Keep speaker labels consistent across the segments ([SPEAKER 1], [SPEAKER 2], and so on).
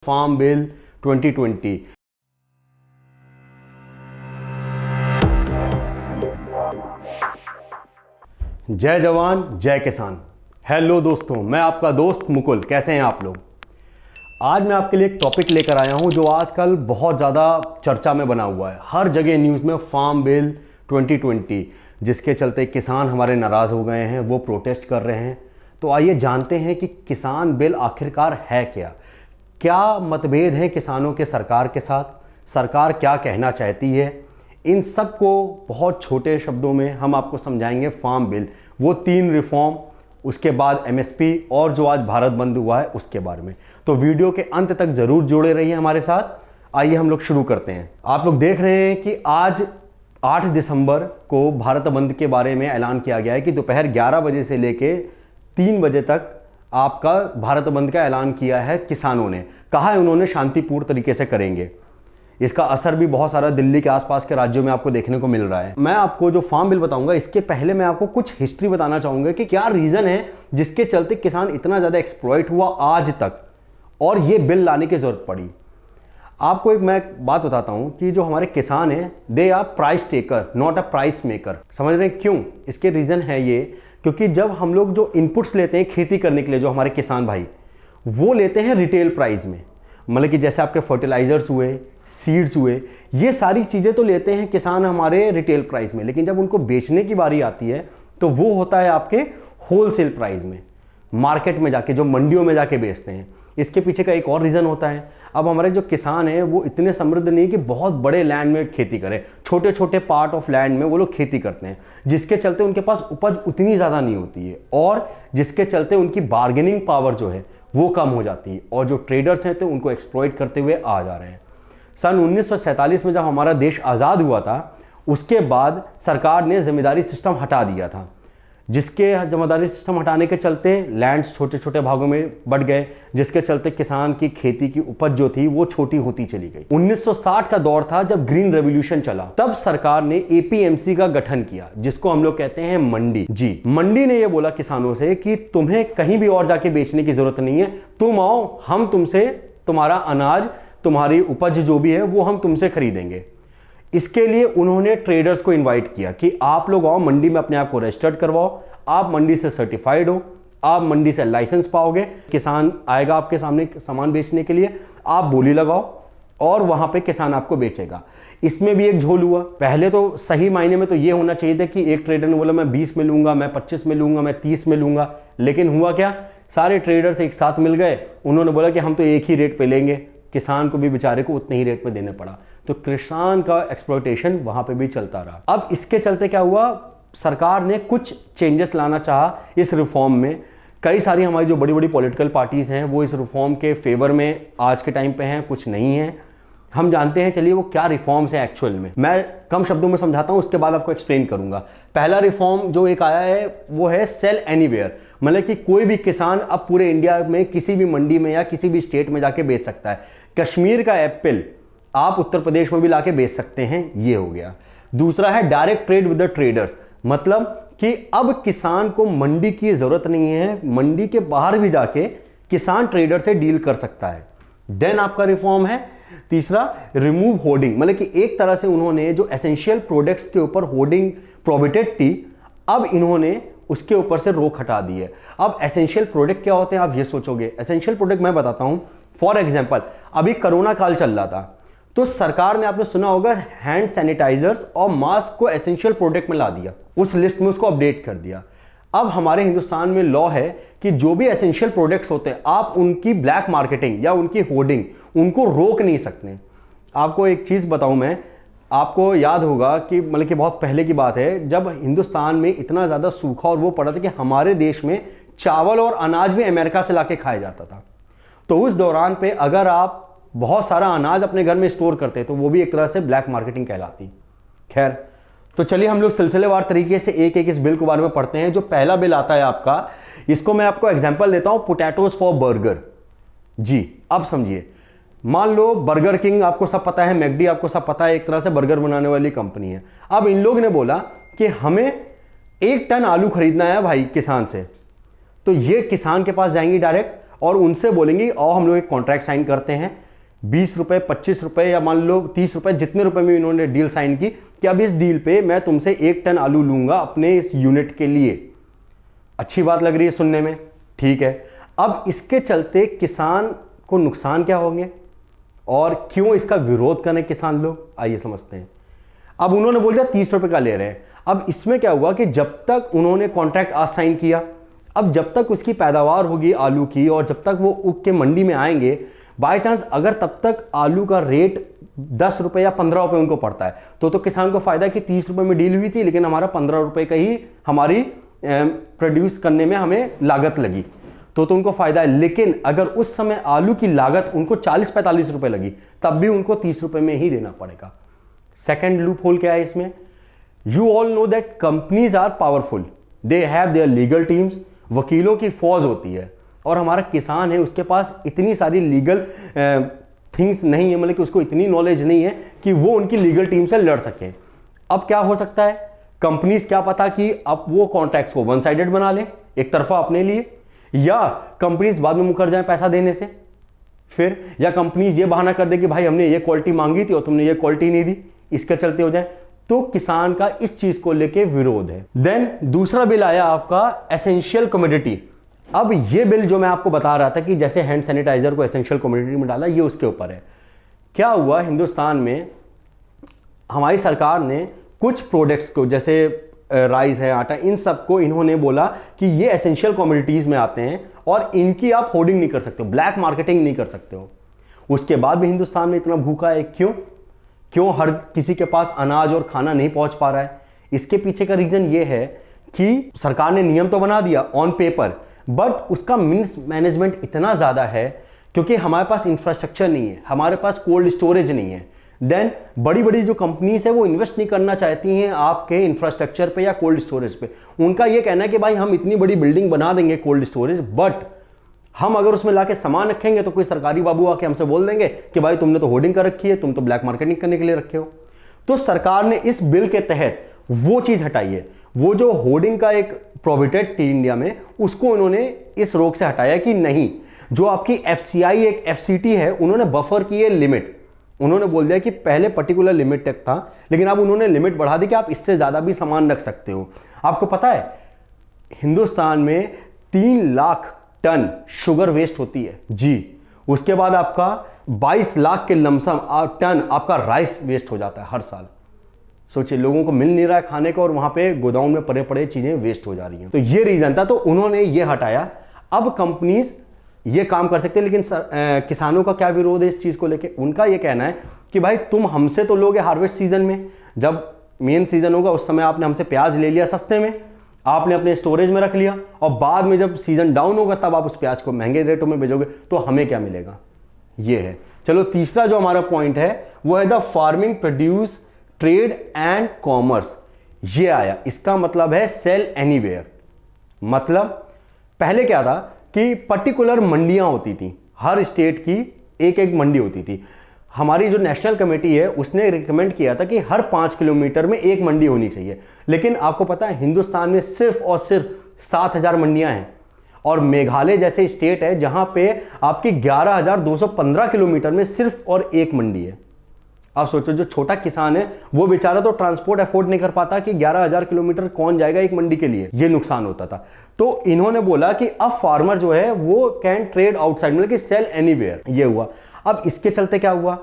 [SPEAKER 1] Farm bill 2020। जय जवान जय किसान। हेलो दोस्तों, मैं आपका दोस्त मुकुल। कैसे हैं आप लोग? आज मैं आपके लिए एक टॉपिक लेकर आया हूं जो आजकल बहुत ज़्यादा चर्चा में बना हुआ है। हर जगह न्यूज़ में फार्म बिल 2020, जिसके चलते किसान हमारे नाराज़ हो गए हैं, वो प्रोटेस्ट कर रहे हैं। तो आइए जानते हैं कि किसान बिल आखिरकार है क्या। क्या मतभेद हैं किसानों के सरकार के साथ, सरकार क्या कहना चाहती है, इन सब को बहुत छोटे शब्दों में हम आपको समझाएंगे। फार्म बिल, वो 3 रिफॉर्म, उसके बाद एमएसपी और जो आज भारत बंद हुआ है उसके बारे में। तो वीडियो के अंत तक जरूर जुड़े रहिए हमारे साथ। आइए हम लोग शुरू करते हैं। आप लोग देख रहे हैं कि आज 8 दिसंबर को भारत बंद के बारे में ऐलान किया गया है कि दोपहर 11 बजे से लेके 3 बजे तक आपका भारत बंद का ऐलान किया है किसानों ने। कहा है उन्होंने शांतिपूर्ण तरीके से करेंगे। इसका असर भी बहुत सारा दिल्ली के आसपास के राज्यों में आपको देखने को मिल रहा है। मैं आपको जो फार्म बिल बताऊंगा, इसके पहले मैं आपको कुछ हिस्ट्री बताना चाहूंगा कि क्या रीजन है जिसके चलते किसान इतना ज्यादा एक्सप्लॉइट हुआ आज तक और ये बिल लाने की जरूरत पड़ी। आपको एक मैं बात बताता हूं कि जो हमारे किसान हैं, they are price taker not a price maker. समझ रहे हैं क्यों? इसके रीजन है ये, क्योंकि जब हम लोग जो इनपुट्स लेते हैं खेती करने के लिए, जो हमारे किसान भाई वो लेते हैं रिटेल प्राइस में। मतलब कि जैसे आपके फर्टिलाइजर्स हुए, सीड्स हुए, ये सारी चीज़ें तो लेते हैं किसान हमारे रिटेल प्राइस में, लेकिन जब उनको बेचने की बारी आती है तो वो होता है आपके होलसेल प्राइस में, मार्केट में जाके, जो मंडियों में जाके बेचते हैं। इसके पीछे का एक और रीज़न होता है, अब हमारे जो किसान हैं वो इतने समृद्ध नहीं कि बहुत बड़े लैंड में खेती करें, छोटे छोटे पार्ट ऑफ लैंड में वो लोग खेती करते हैं, जिसके चलते उनके पास उपज उतनी ज़्यादा नहीं होती है और जिसके चलते उनकी बार्गेनिंग पावर जो है वो कम हो जाती है और जो ट्रेडर्स हैं तो उनको एक्सप्लॉइट करते हुए आ जा रहे हैं। सन 1947 में जब हमारा देश आज़ाद हुआ था, उसके बाद सरकार ने जिम्मेदारी सिस्टम हटा दिया था, जिसके जिम्मेदारी सिस्टम हटाने के चलते लैंड्स छोटे छोटे भागों में बढ़ गए, जिसके चलते किसान की खेती की उपज जो थी वो छोटी होती चली गई। 1960 का दौर था जब ग्रीन रेवोल्यूशन चला, तब सरकार ने एपीएमसी का गठन किया, जिसको हम लोग कहते हैं मंडी। जी, मंडी ने ये बोला किसानों से कि तुम्हें कहीं भी और जाके बेचने की जरूरत नहीं है, तुम आओ, हम तुमसे तुम्हारा अनाज, तुम्हारी उपज जो भी है वो हम तुमसे खरीदेंगे। इसके लिए उन्होंने ट्रेडर्स को इनवाइट किया कि आप लोग आओ, मंडी में अपने आप को रजिस्टर्ड करवाओ, आप मंडी से सर्टिफाइड हो, आप मंडी से लाइसेंस पाओगे, किसान आएगा आपके सामने सामान बेचने के लिए, आप बोली लगाओ और वहां पे किसान आपको बेचेगा। इसमें भी एक झोल हुआ। पहले तो सही मायने में तो ये होना चाहिए था कि एक ट्रेडर ने बोला मैं 20 में लूंगा, मैं 25 में लूंगा, मैं 30 में लूंगा, लेकिन हुआ क्या, सारे ट्रेडर्स एक साथ मिल गए, उन्होंने बोला कि हम तो एक ही रेट पे लेंगे, किसान को भी बेचारे को उतने ही रेट पे देने पड़ा। तो किसान का एक्सप्लॉयटेशन वहां पे भी चलता रहा। अब इसके चलते क्या हुआ, सरकार ने कुछ चेंजेस लाना चाहा इस रिफॉर्म में। कई सारी हमारी जो बड़ी बड़ी पॉलिटिकल पार्टीज हैं वो इस रिफॉर्म के फेवर में आज के टाइम पे हैं, कुछ नहीं है। हम जानते हैं, चलिए वो क्या रिफॉर्म्स है एक्चुअल में। मैं कम शब्दों में समझाता हूं, उसके बाद आपको एक्सप्लेन करूंगा। पहला रिफॉर्म जो एक आया है वो है सेल एनीवेयर, मतलब कि कोई भी किसान अब पूरे इंडिया में किसी भी मंडी में या किसी भी स्टेट में जाके बेच सकता है। कश्मीर का एप्पल आप उत्तर प्रदेश में भी लाके बेच सकते हैं, ये हो गया। दूसरा है direct trade with the traders, मतलब कि अब किसान को मंडी की जरूरत नहीं है, मंडी के बाहर भी जाके किसान ट्रेडर से डील कर सकता है। देन आपका रिफॉर्म है तीसरा, रिमूव होर्डिंग, मतलब कि एक तरह से उन्होंने जो एसेंशियल प्रोडक्ट्स के ऊपर होर्डिंग प्रोहिबिटेड थी, अब इन्होंने उसके ऊपर से रोक हटा दी है। अब एसेंशियल प्रोडक्ट क्या होते हैं आप ये सोचोगे। एसेंशियल प्रोडक्ट मैं बताता हूं। फॉर एग्जांपल, अभी कोरोना काल चल रहा था तो सरकार ने, आपने सुना होगा, हैंड सैनिटाइजर्स और मास्क को एसेंशियल प्रोडक्ट में ला दिया, उस लिस्ट में उसको अपडेट कर दिया। अब हमारे हिंदुस्तान में लॉ है कि जो भी एसेंशियल प्रोडक्ट्स होते हैं आप उनकी ब्लैक मार्केटिंग या उनकी होर्डिंग उनको रोक नहीं सकते। आपको एक चीज़ बताऊं मैं, आपको याद होगा कि मतलब कि बहुत पहले की बात है, जब हिंदुस्तान में इतना ज़्यादा सूखा और वो पड़ा था कि हमारे देश में चावल और अनाज भी अमेरिका से लाके खाया जाता था। तो उस दौरान पे अगर आप बहुत सारा अनाज अपने घर में स्टोर करते तो वो भी एक तरह से ब्लैक मार्केटिंग कहलाती। खैर, तो चलिए हम लोग सिलसिलेवार तरीके से एक एक इस बिल के बारे में पढ़ते हैं। जो पहला बिल आता है आपका, इसको मैं आपको एग्जांपल देता हूं, पोटैटोज फॉर बर्गर। जी, अब समझिए, मान लो बर्गर किंग आपको सब पता है, मैकडी आपको सब पता है, एक तरह से बर्गर बनाने वाली कंपनी है। अब इन लोग ने बोला कि हमें 1 टन आलू खरीदना है भाई किसान से, तो ये किसान के पास जाएंगे डायरेक्ट और उनसे बोलेंगे और हम लोग एक कॉन्ट्रैक्ट साइन करते हैं 20 रुपए 25 रुपए या मान लो 30 रुपए, जितने रुपए में इन्होंने डील साइन की कि अब इस डील पे मैं तुमसे 1 टन आलू लूंगा अपने इस यूनिट के लिए। अच्छी बात लग रही है सुनने में, ठीक है। अब इसके चलते किसान को नुकसान क्या होंगे और क्यों इसका विरोध करें किसान लोग, आइए समझते हैं। अब उन्होंने बोल दिया 30 रुपए का ले रहे हैं। अब इसमें क्या हुआ कि जब तक उन्होंने कॉन्ट्रैक्ट आज साइन किया, अब जब तक उसकी पैदावार होगी आलू की और जब तक वो उग के मंडी में आएंगे, बाय चांस अगर तब तक आलू का रेट 10 रुपए या 15 रुपए उनको पड़ता है तो किसान को फायदा है कि 30 रुपए में डील हुई थी लेकिन हमारा 15 रुपए का ही हमारी प्रोड्यूस करने में हमें लागत लगी, तो उनको फायदा है। लेकिन अगर उस समय आलू की लागत उनको 40-45 रुपए लगी तब भी उनको 30 रुपए में ही देना पड़ेगा। सेकेंड लूप होल क्या है इसमें, you all know that companies are powerful, they have their legal teams, वकीलों की फौज होती है और हमारा किसान है उसके पास इतनी सारी लीगल थिंग्स नहीं है, मतलब कि उसको इतनी नॉलेज नहीं है कि वो उनकी लीगल टीम से लड़ सके। अब क्या हो सकता है, कंपनीज क्या पता कि अब वो कॉन्ट्रैक्ट्स को वन साइडेड बना ले एक तरफा अपने लिए, या कंपनीज बाद में मुकर जाए पैसा देने से, फिर या कंपनीज ये बहाना कर दे कि भाई हमने ये क्वालिटी मांगी थी और तुमने ये क्वालिटी नहीं दी, इसके चलते हो जाए। तो किसान का इस चीज को लेके विरोध है। देन दूसरा बिल आया आपका एसेंशियल कमोडिटी। अब ये बिल जो मैं आपको बता रहा था कि जैसे हैंड सैनिटाइजर को एसेंशियल कमोडिटी में डाला, ये उसके ऊपर है। क्या हुआ, हिंदुस्तान में हमारी सरकार ने कुछ प्रोडक्ट्स को जैसे राइस है, आटा, इन सबको इन्होंने बोला कि ये एसेंशियल कमोडिटीज में आते हैं और इनकी आप होर्डिंग नहीं कर सकते हो, ब्लैक मार्केटिंग नहीं कर सकते हो। उसके बाद भी हिंदुस्तान में इतना भूखा है, क्यों हर किसी के पास अनाज और खाना नहीं पहुंच पा रहा है? इसके पीछे का रीजन ये है कि सरकार ने नियम तो बना दिया ऑन पेपर, बट उसका मिस मैनेजमेंट इतना ज्यादा है क्योंकि हमारे पास इंफ्रास्ट्रक्चर नहीं है, हमारे पास कोल्ड स्टोरेज नहीं है। देन बड़ी बड़ी जो कंपनीज है वो इन्वेस्ट नहीं करना चाहती हैं आपके इंफ्रास्ट्रक्चर पे या कोल्ड स्टोरेज पे। उनका ये कहना है कि भाई हम इतनी बड़ी बिल्डिंग बना देंगे कोल्ड स्टोरेज, बट हम अगर उसमें लाके सामान रखेंगे तो कोई सरकारी बाबू आके हमसे बोल देंगे कि भाई तुमने तो होर्डिंग कर रखी है, तुम तो ब्लैक मार्केटिंग करने के लिए रखे हो। तो सरकार ने इस बिल के तहत वो चीज हटाई है, वो जो होर्डिंग का एक प्रोहिबिटेड थी इंडिया में, उसको उन्होंने इस रोक से हटाया कि नहीं, जो आपकी एफसीआई एक एफसीटी है, उन्होंने बफर की है लिमिट। उन्होंने बोल दिया कि पहले पर्टिकुलर लिमिट तक था, लेकिन अब उन्होंने लिमिट बढ़ा दी कि आप इससे ज्यादा भी सामान रख सकते हो। आपको पता है हिंदुस्तान में 3 लाख टन शुगर वेस्ट होती है जी। उसके बाद आपका 22 लाख के लमसम टन आपका राइस वेस्ट हो जाता है हर साल। सोचिए, लोगों को मिल नहीं रहा है खाने को और वहां पे गोदाम में पड़े पड़े चीजें वेस्ट हो जा रही हैं। तो ये रीजन था, तो उन्होंने ये हटाया। अब कंपनीज ये काम कर सकते हैं, लेकिन किसानों का क्या विरोध है इस चीज को लेके? उनका ये कहना है कि भाई तुम हमसे तो लोगे हार्वेस्ट सीजन में, जब मेन सीजन होगा उस समय आपने हमसे प्याज ले लिया सस्ते में, आपने अपने स्टोरेज में रख लिया, और बाद में जब सीजन डाउन होगा तब आप उस प्याज को महंगे रेटों में बेचोगे, तो हमें क्या मिलेगा? ये है। चलो, तीसरा जो हमारा पॉइंट है वो है the farming produce trade and commerce. ये आया, इसका मतलब है सेल एनीवेयर। मतलब पहले क्या था कि पर्टिकुलर मंडियां होती थी, हर स्टेट की एक एक मंडी होती थी। हमारी जो नेशनल कमेटी है उसने रिकमेंड किया था कि हर 5 किलोमीटर में एक मंडी होनी चाहिए, लेकिन आपको पता है हिंदुस्तान में सिर्फ और सिर्फ 7,000 मंडियां हैं, और मेघालय जैसे स्टेट है जहां पे आपकी 11,215 किलोमीटर में सिर्फ और एक मंडी है। आप सोचो, जो छोटा किसान है वो बेचारा तो ट्रांसपोर्ट अफोर्ड नहीं कर पाता कि 11,000 किलोमीटर कौन जाएगा एक मंडी के लिए, ये नुकसान होता था। तो इन्होंने बोला कि अब फार्मर जो है वो कैन ट्रेड आउटसाइड, मतलब कि सेल एनीवेयर। ये हुआ। अब इसके चलते क्या हुआ,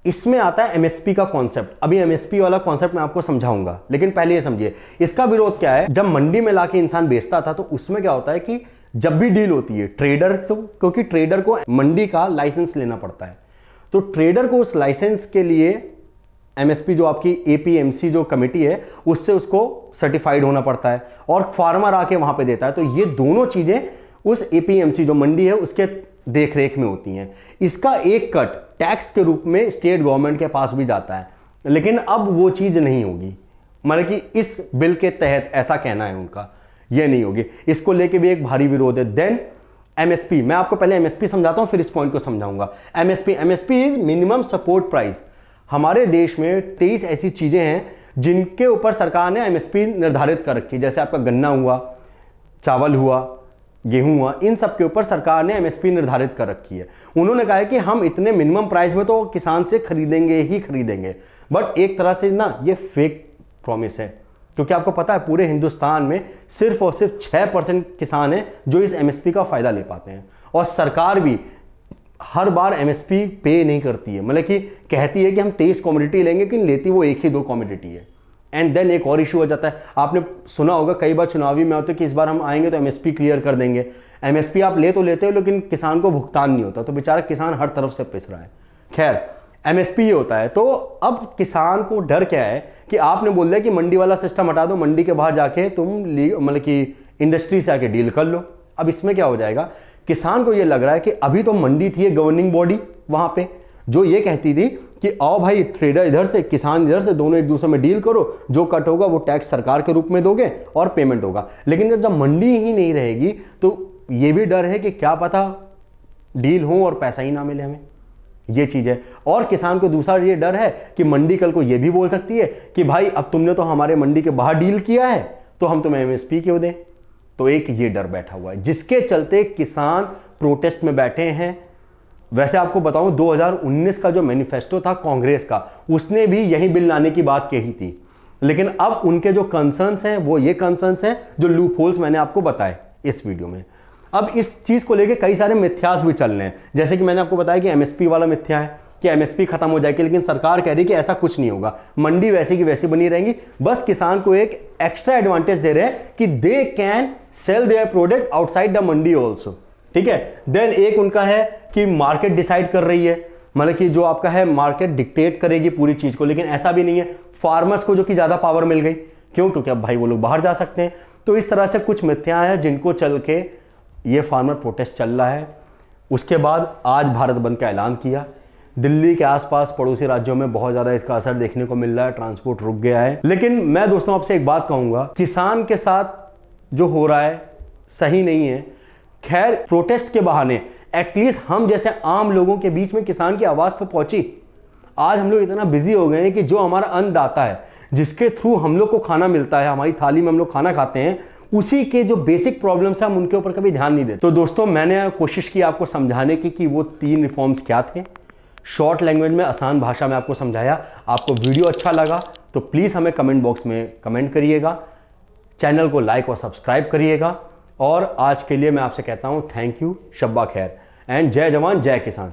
[SPEAKER 1] इसमें आता है एमएसपी का कॉन्सेप्ट। अभी एमएसपी वाला कॉन्सेप्ट मैं आपको समझाऊंगा, लेकिन पहले ये समझिए इसका विरोध क्या है। जब मंडी में लाके इंसान बेचता था तो उसमें क्या होता है कि जब भी डील होती है ट्रेडर से, क्योंकि ट्रेडर को मंडी का लाइसेंस लेना पड़ता है, तो ट्रेडर को उस लाइसेंस के लिए एमएसपी जो आपकी एपीएमसी जो कमेटी है उससे उसको सर्टिफाइड होना पड़ता है, और फार्मर आके वहां पे देता है। तो ये दोनों चीजें उस एपीएमसी जो मंडी है उसके देखरेख में होती हैं। इसका एक कट टैक्स के रूप में स्टेट गवर्नमेंट के पास भी जाता है, लेकिन अब वो चीज नहीं होगी, मतलब कि इस बिल के तहत ऐसा कहना है उनका, ये नहीं होगी। इसको लेके भी एक भारी विरोध है। देन एमएसपी, मैं आपको पहले एमएसपी समझाता हूं फिर इस पॉइंट को समझाऊंगा। MSP is minimum support price. हमारे देश में 23 ऐसी चीजें हैं जिनके ऊपर सरकार ने एमएसपी निर्धारित कर रखी है, जैसे आपका गन्ना हुआ, चावल हुआ, गेहूं हुआ, इन सब के ऊपर सरकार ने एमएसपी निर्धारित कर रखी है। उन्होंने कहा है कि हम इतने मिनिमम प्राइस में तो किसान से खरीदेंगे ही खरीदेंगे। बट एक तरह से ना ये फेक प्रॉमिस है, क्योंकि आपको पता है पूरे हिंदुस्तान में सिर्फ और सिर्फ 6% किसान हैं जो इस एमएसपी का फायदा ले पाते हैं, और सरकार भी हर बार एमएसपी पे नहीं करती है। मतलब कि कहती है कि हम 23 कमोडिटी लेंगे, लेकिन लेती वो एक ही 2 कमोडिटी है। एंड देन एक और इशू हो जाता है, आपने सुना होगा कई बार चुनावी में होता है कि इस बार हम आएंगे तो एमएसपी क्लियर कर देंगे। एमएसपी आप ले तो लेते हो, लेकिन किसान को भुगतान नहीं होता, तो बेचारा किसान हर तरफ से पिस रहा है। खैर, एमएसपी ये होता है। तो अब किसान को डर क्या है कि आपने बोल दिया कि मंडी वाला सिस्टम हटा दो, मंडी के बाहर जाके तुम मतलब कि इंडस्ट्री से आके डील कर लो। अब इसमें क्या हो जाएगा, किसान को ये लग रहा है कि अभी तो मंडी थी गवर्निंग बॉडी वहां पे, जो ये कहती थी कि आओ भाई, ट्रेडर इधर से किसान इधर से, दोनों एक दूसरे में डील करो, जो कट होगा वो टैक्स सरकार के रूप में दोगे और पेमेंट होगा। लेकिन जब मंडी ही नहीं रहेगी तो ये भी डर है कि क्या पता डील हो और पैसा ही ना मिले हमें, ये चीज है। और किसान को दूसरा ये डर है कि मंडी कल को ये भी बोल सकती है कि भाई अब तुमने तो हमारे मंडी के बाहर डील किया है तो हम तुम्हें एमएसपी क्यों दें। तो एक ये डर बैठा हुआ है, जिसके चलते किसान प्रोटेस्ट में बैठे हैं। वैसे आपको बताऊं 2019 का जो मैनिफेस्टो था कांग्रेस का, उसने भी यही बिल लाने की बात कही थी, लेकिन अब उनके जो कंसर्न्स हैं वो ये कंसर्न्स हैं जो लूप होल्स मैंने आपको बताए इस वीडियो में। अब इस चीज को लेके कई सारे मिथ्यास भी चल रहे हैं, जैसे कि मैंने आपको बताया कि एमएसपी वाला मिथ्या है कि एमएसपी खत्म हो जाएगी, लेकिन सरकार कह रही है कि ऐसा कुछ नहीं होगा, मंडी वैसी की वैसी बनी रहेंगी। बस किसान को एक एक्स्ट्रा एडवांटेज दे रहे हैं कि they can sell their product outside the Mandi also. ठीक है। देन एक उनका है कि मार्केट डिसाइड कर रही है, मतलब कि जो आपका है मार्केट डिक्टेट करेगी पूरी चीज को, लेकिन ऐसा भी नहीं है। फार्मर्स को जो कि ज्यादा पावर मिल गई, क्यों? क्योंकि अब भाई वो लोग बाहर जा सकते हैं। तो इस तरह से कुछ मिथ्या है जिनको चल के ये फार्मर प्रोटेस्ट चल रहा है। उसके बाद आज भारत बंद का ऐलान किया। दिल्ली के आसपास पड़ोसी राज्यों में बहुत ज्यादा इसका असर देखने को मिल रहा है, ट्रांसपोर्ट रुक गया है। लेकिन मैं दोस्तों आपसे एक बात कहूंगा, किसान के साथ जो हो रहा है सही नहीं है। खैर, प्रोटेस्ट के बहाने एटलीस्ट हम जैसे आम लोगों के बीच में किसान की आवाज तो पहुंची। आज हम लोग इतना बिजी हो गए हैं कि जो हमारा अन्नदाता है, जिसके थ्रू हम लोग को खाना मिलता है, हमारी थाली में हम लोग खाना खाते हैं, उसी के जो बेसिक प्रॉब्लम्स हैं हम उनके ऊपर कभी ध्यान नहीं देते। तो दोस्तों मैंने कोशिश की आपको समझाने की कि वो 3 रिफॉर्म्स क्या थे। शॉर्ट लैंग्वेज में, आसान भाषा में आपको समझाया। आपको वीडियो अच्छा लगा तो प्लीज हमें कमेंट बॉक्स में कमेंट करिएगा, चैनल को लाइक और सब्सक्राइब करिएगा। और आज के लिए मैं आपसे कहता हूं थैंक यू, शब्बा खैर, एंड जय जवान जय किसान।